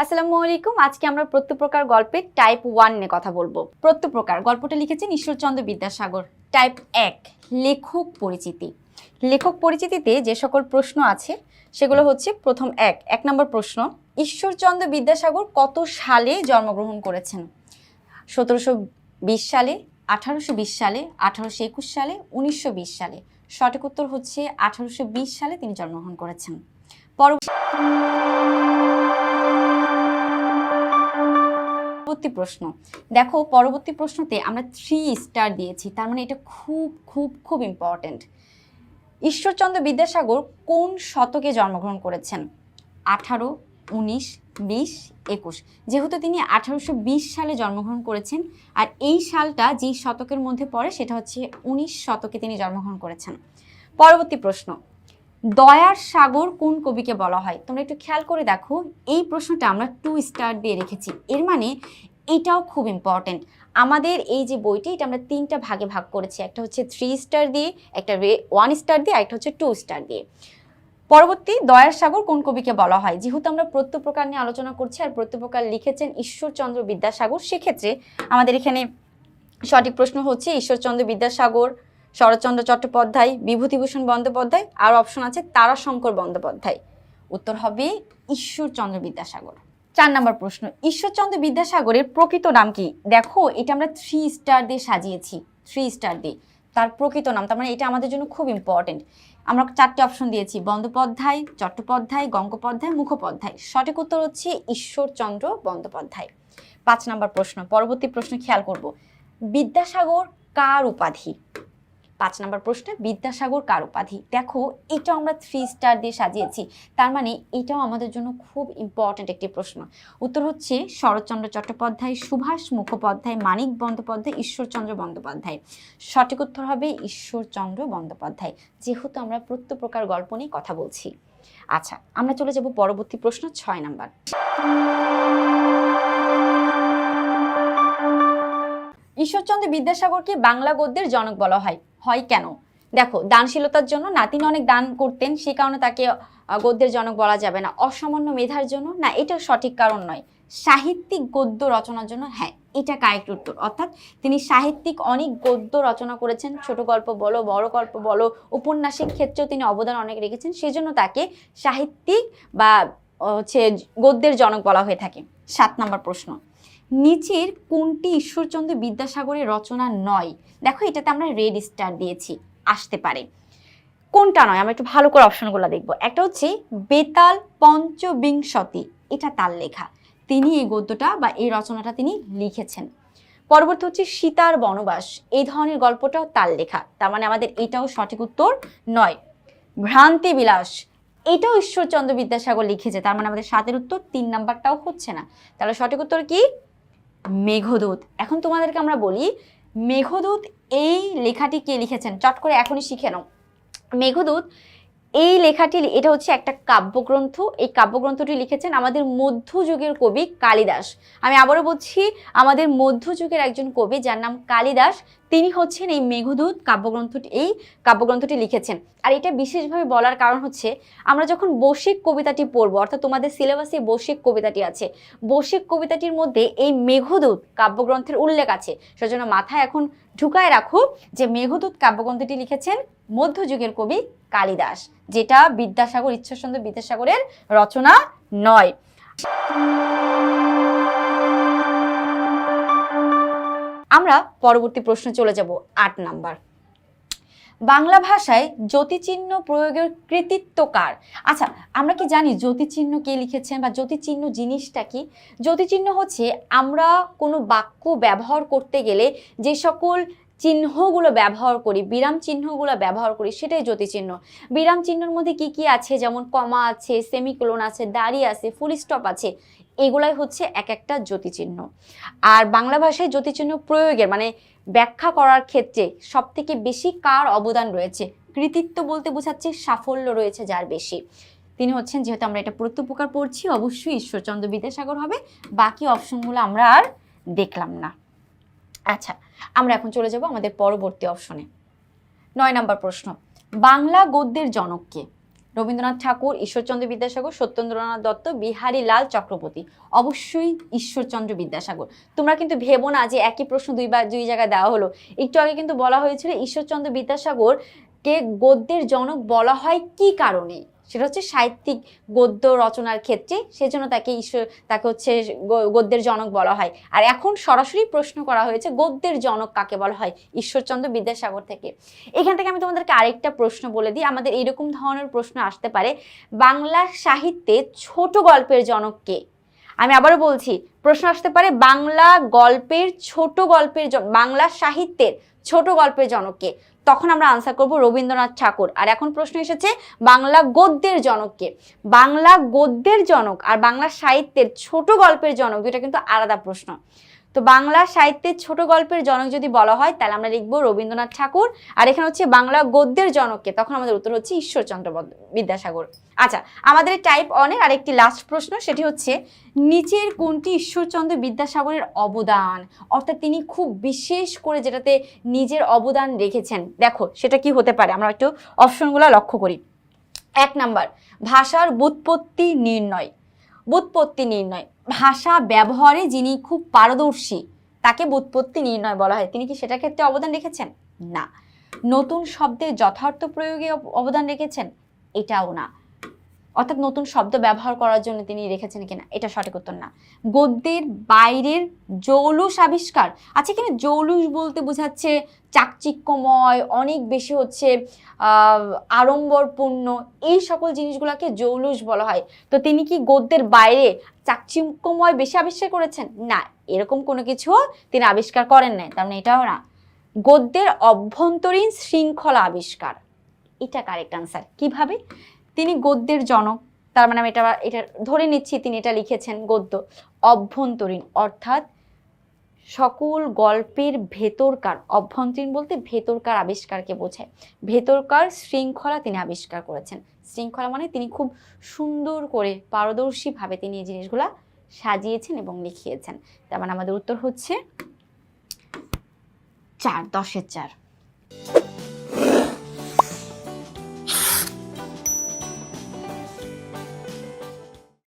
আসসালামু আলাইকুম। আজকে আমরা প্রত্যপ্রকার গল্পের টাইপ 1 নিয়ে কথা বলবো। প্রত্যপ্রকার গল্পটা লিখেছেন ঈশ্বরচন্দ্র বিদ্যাসাগর। টাইপ 1 লেখক পরিচিতি। লেখক পরিচিতিতে যে সকল প্রশ্ন আছে সেগুলো হচ্ছে প্রথম এক নম্বর প্রশ্ন, ঈশ্বরচন্দ্র বিদ্যাসাগর কত সালে জন্মগ্রহণ করেছেন? 1720 সালে, 1820 সালে, 1821 সালে, 1920 সালে। সঠিক উত্তর হচ্ছে 1820 সালে তিনি জন্মগ্রহণ করেছেন। পরবর্তী প্রশ্ন দেখো, পরবর্তী প্রশ্নতে আমরা 3 স্টার দিয়েছি, তার মানে এটা খুব খুব খুব ইম্পর্টেন্ট। ঈশ্বরচন্দ্র বিদ্যাসাগর কোন শতকে জন্মগ্রহণ করেছেন? 18, 19, 20, 21। যেহেতু তিনি 1820 সালে জন্মগ্রহণ করেছেন, আর এই সালটা যেই শতকের মধ্যে পড়ে সেটা হচ্ছে 19 শতকে তিনি জন্মগ্রহণ করেছেন। পরবর্তী প্রশ্ন, দয়ার সাগর কোন কবিকে বলা হয়? তোমরা একটু খেয়াল করে দেখো, এই প্রশ্নটা আমরা 2 স্টার দিয়ে রেখেছি, এর মানে এটাও খুব ইম্পর্টেন্ট। আমাদের এই যে বইটি, এটা আমরা 3টা ভাগে ভাগ করেছি, একটা হচ্ছে 3 স্টার দিয়ে, একটা 1 স্টার দিয়ে, একটা হচ্ছে 2 স্টার দিয়ে। পরবর্তী, দয়ার সাগর কোন কবিকে বলা হয়? যেহেতু আমরা প্রত্যপ্রকার নিয়ে আলোচনা করছি আর প্রত্যপ্রকার লিখেছেন ঈশ্বরচন্দ্র বিদ্যাসাগর, সেক্ষেত্রে আমাদের এখানে সঠিক প্রশ্ন হচ্ছে ঈশ্বরচন্দ্র বিদ্যাসাগর, শরৎচন্দ্র চট্টোপাধ্যায়, বিভূতিভূষণ বন্দ্যোপাধ্যায়, আর অপশন আছে তারাশঙ্কর বন্দ্যোপাধ্যায়। উত্তর হবে ঈশ্বরচন্দ্র বিদ্যাসাগর। 4 নম্বর প্রশ্ন, ঈশ্বরচন্দ্র বিদ্যাসাগরের প্রকৃত নাম কি? দেখো, এটা আমরা 3 স্টার দিয়ে সাজিয়েছি, 3 স্টার দিয়ে। তার প্রকৃত নাম, তার মানে এটা আমাদের জন্য খুব ইম্পর্টেন্ট। আমরা 4টে অপশন দিয়েছি, বন্দ্যোপাধ্যায়, চট্টোপাধ্যায়, গঙ্গোপাধ্যায়, মুখোপাধ্যায়। সঠিক উত্তর হচ্ছে ঈশ্বরচন্দ্র বন্দ্যোপাধ্যায়। 5 নম্বর প্রশ্ন, পরবর্তী প্রশ্ন খেয়াল করব, বিদ্যাসাগর কার উপাধি? 5 নম্বর প্রশ্নে বিদ্যাসাগর কার উপাধি? দেখো, এটাও আমরা 3 স্টার দিয়ে সাজিয়েছি, তার মানে এটাও আমাদের জন্য খুব ইম্পর্টেন্ট একটি প্রশ্ন। উত্তর হচ্ছে শরৎচন্দ্র চট্টোপাধ্যায়, সুভাষ মুখোপাধ্যায়, মানিক বন্দ্যোপাধ্যায়, ঈশ্বরচন্দ্র বন্দ্যোপাধ্যায়। সঠিক উত্তর হবে ঈশ্বরচন্দ্র বন্দ্যোপাধ্যায়, যেহেতু আমরা প্রত্যপ্রকার গল্প নিয়ে কথা বলছি। আচ্ছা, আমরা চলে যাব পরবর্তী প্রশ্ন 6 নাম্বার। ঈশ্বরচন্দ্র বিদ্যাসাগরকে বাংলা গদ্যের জনক বলা হয়, কেন? দেখো, দানশীলতার জন্য না, তিনি অনেক দান করতেন, সে কারণে তাকে গদ্যের জনক বলা যাবে না। অসামান্য মেধার জন্য না, এটা সঠিক কারণ নয়। সাহিত্যিক গদ্য রচনার জন্য, হ্যাঁ, এটা কারেক্ট উত্তর। অর্থাৎ তিনি সাহিত্যিক অনেক গদ্য রচনা করেছেন, ছোট গল্প বলো, বড় গল্প বলো, উপন্যাসিক ক্ষেত্রেও তিনি অবদান অনেক রেখেছেন, সেজন্য তাকে সাহিত্যিক বা হচ্ছে গদ্যের জনক বলা হয়ে থাকে। 7 নম্বর প্রশ্ন, নিচের কোনটি ঈশ্বরচন্দ্র বিদ্যাসাগরের রচনা নয়? দেখো, এটাতে আমরা রেড স্টার দিয়েছি, আসতে পারে। কোনটা নয়, আমরা একটু ভালো করে অপশনগুলো দেখব। একটা হচ্ছে বেতাল পঞ্চবিংশতি, এটা তার লেখা, তিনি এই গদ্যটা বা এই রচনাটা তিনি লিখেছেন। পরবর্তী হচ্ছে সীতার বনবাস, এই ধরনের গল্পটাও তার লেখা, তার মানে আমাদের এটাও সঠিক উত্তর নয়। ভ্রান্তি বিলাস, এটাও ঈশ্বরচন্দ্র বিদ্যাসাগর লিখেছে, তার মানে আমাদের 7-এর উত্তর 3 নাম্বারটাও হচ্ছে না। তাহলে সঠিক উত্তর কি? মেঘদূত। এখন তোমাদেরকে আমরা বলি, মেঘদূত এই লেখাটি কে লিখেছেন? চট করে এখনই শিখে নাও। মেঘদূত এই লেখাটি, এটা হচ্ছে একটা কাব্যগ্রন্থ, এই কাব্যগ্রন্থটি লিখেছেন আমাদের মধ্যযুগের কবি কালিদাস। আমি আবারও বলছি, আমাদের মধ্যযুগের একজন কবি যার নাম কালিদাস, তিনি হচ্ছেন এই মেঘদূত কাব্যগ্রন্থটি লিখেছেন। আর এটা বিশেষভাবে বলার কারণ হচ্ছে, আমরা যখন বসিক কবিতাটি পড়বো, অর্থাৎ তোমাদের সিলেবাসে বসিক কবিতাটি আছে, বসিক কবিতাটির মধ্যে এই মেঘদূত কাব্যগ্রন্থের উল্লেখ আছে। সেজন্য মাথায় এখন ঢুকায় রাখো যে মেঘদূত কাব্যগ্রন্থটি লিখেছেন মধ্যযুগের কবি কালিদাস, যেটা ঈশ্বরচন্দ্র বিদ্যাসাগরের রচনা নয়। আমরা পরবর্তী প্রশ্নে চলে যাব, 8 নাম্বার। বাংলা ভাষায় জ্যোতিচিহ্ন প্রয়োগের কৃতিত্ব কার? আচ্ছা, আমরা কি জানি জ্যোতিচিহ্ন কে লিখেছেন বা জ্যোতিচিহ্ন জিনিসটা কি? জ্যোতিচিহ্ন হচ্ছে আমরা কোনো বাক্য ব্যবহার করতে গেলে যে সকল চিহ্নগুলো ব্যবহার করি, বিরাম চিহ্নগুলো ব্যবহার করি, সেটাই জ্যোতিচিহ্ন। বিরাম চিহ্নের মধ্যে কি কি আছে? যেমন কমা আছে, সেমিকোলন আছে, দাড়ি আছে, ফুল স্টপ আছে, এগুলাই হচ্ছে এক একটা জ্যোতিচিহ্ন। আর বাংলা ভাষায় জ্যোতিচিহ্ন প্রয়োগের মানে ব্যাখ্যা করার ক্ষেত্রে সবথেকে বেশি কার অবদান রয়েছে? কৃতিত্ব বলতে বোঝাচ্ছে সাফল্য রয়েছে যার বেশি, তিনি হচ্ছেন, যেহেতু আমরা এটা প্রত্যপ্রকার পড়ছি, অবশ্যই ঈশ্বরচন্দ্র বিদ্যাসাগর হবে। বাকি অপশনগুলো আমরা আর দেখলাম না। আচ্ছা, আমরা এখন চলে যাব আমাদের পরবর্তী অপশনে। 9 নম্বর প্রশ্ন, বাংলা গদ্যের জনক কে? রবীন্দ্রনাথ ঠাকুর, ঈশ্বরচন্দ্র বিদ্যাসাগর, সত্যেন্দ্রনাথ দত্ত, বিহারীলাল চক্রবর্তী। অবশ্যই ঈশ্বরচন্দ্র বিদ্যাসাগর। তোমরা কিন্তু ভেবো না যে একই প্রশ্ন দুই জায়গায় দেওয়া হলো। একটু আগে কিন্তু বলা হয়েছিল ঈশ্বরচন্দ্র বিদ্যাসাগরকে গদ্যের জনক বলা হয় কি কারণে, সেটা হচ্ছে সাহিত্যিক গদ্য রচনার ক্ষেত্রে, সেজন্য তাকে হচ্ছে গদ্যের জনক বলা হয়। আর এখন সরাসরি প্রশ্ন করা হয়েছে গদ্যের জনক কাকে বলা হয়, ঈশ্বরচন্দ্র বিদ্যাসাগর থেকে। এখান থেকে আমি তোমাদেরকে আরেকটা প্রশ্ন বলে দিই, আমাদের এরকম ধরনের প্রশ্ন আসতে পারে, বাংলা সাহিত্যে ছোট গল্পের জনক কে? আমি আবারও বলছি, প্রশ্ন আসতে পারে বাংলা সাহিত্যের ছোট গল্পের জনক কে? তখন আমরা আনসার করব রবীন্দ্রনাথ ঠাকুর। আর এখন প্রশ্ন এসেছে বাংলা গদ্যের জনককে। বাংলা গদ্যের জনক আর বাংলা সাহিত্যের ছোট গল্পের জনক দুটো কিন্তু আলাদা প্রশ্ন। তো বাংলা সাহিত্যের ছোট গল্পের জনক যদি বলা হয় তাহলে আমরা লিখবো রবীন্দ্রনাথ ঠাকুর। আর এখানে হচ্ছে বাংলা গদ্যের জনককে, তখন আমাদের উত্তর হচ্ছে ঈশ্বরচন্দ্র বিদ্যাসাগর। আচ্ছা, আমাদের টাইপ অনের আরেকটি লাস্ট প্রশ্ন, সেটি হচ্ছে নিচের কোনটি ঈশ্বরচন্দ্র বিদ্যাসাগরের অবদান, অর্থাৎ তিনি খুব বিশেষ করে যেটাতে নিজের অবদান রেখেছেন, দেখো সেটা কি হতে পারে। আমরা একটু অপশনগুলো লক্ষ্য করি। 1 নাম্বার, ভাষার ব্যুৎপত্তি নির্ণয়। ভাষা ব্যবহারে যিনি খুব পারদর্শী তাকে ব্যুৎপত্তি নির্ণয় বলা হয়। তিনি কি সেটা ক্ষেত্রে অবদান রেখেছেন? না। নতুন শব্দের যথার্থ প্রয়োগে অবদান রেখেছেন? এটাও না। অর্থাৎ নতুন শব্দ ব্যবহার করার জন্য তিনি রেখেছেন কিনা, এটা সঠিক উত্তর না। গদ্যের বাইরের জৌলুস আবিষ্কার। আচ্ছা, এখানে জৌলুস বলতে বোঝাচ্ছে চাকচিক্যময়, অনেক বেশি হচ্ছে আড়ম্বরপূর্ণ, এই সকল জিনিসগুলোকে জৌলুস বলা হয়। তো তিনি কি গদ্যের বাইরে চাকচিক্যময় বেশি আবিষ্কার করেছেন? না, এরকম কোনো কিছু তিনি আবিষ্কার করেন নাই, তার মানে এটাও না। গদ্যের অভ্যন্তরীণ শৃঙ্খলা আবিষ্কার, এটা কারেক্ট আনসার। কিভাবে? তিনি গদ্যের জনক, তার মানে আমি এটা ধরে নিচ্ছি তিনি এটা লিখেছেন গদ্য। অভ্যন্তরীণ অর্থাৎ সকল গল্পের ভেতরকার, অভ্যন্তরীণ বলতে ভেতরকার আবিষ্কারকে বোঝায়, ভেতরকার শৃঙ্খলা তিনি আবিষ্কার করেছেন। শৃঙ্খলা মানে তিনি খুব সুন্দর করে পারদর্শীভাবে তিনি এই জিনিসগুলা সাজিয়েছেন এবং লিখিয়েছেন। তার মানে আমাদের উত্তর হচ্ছে 4, 10-এর 4।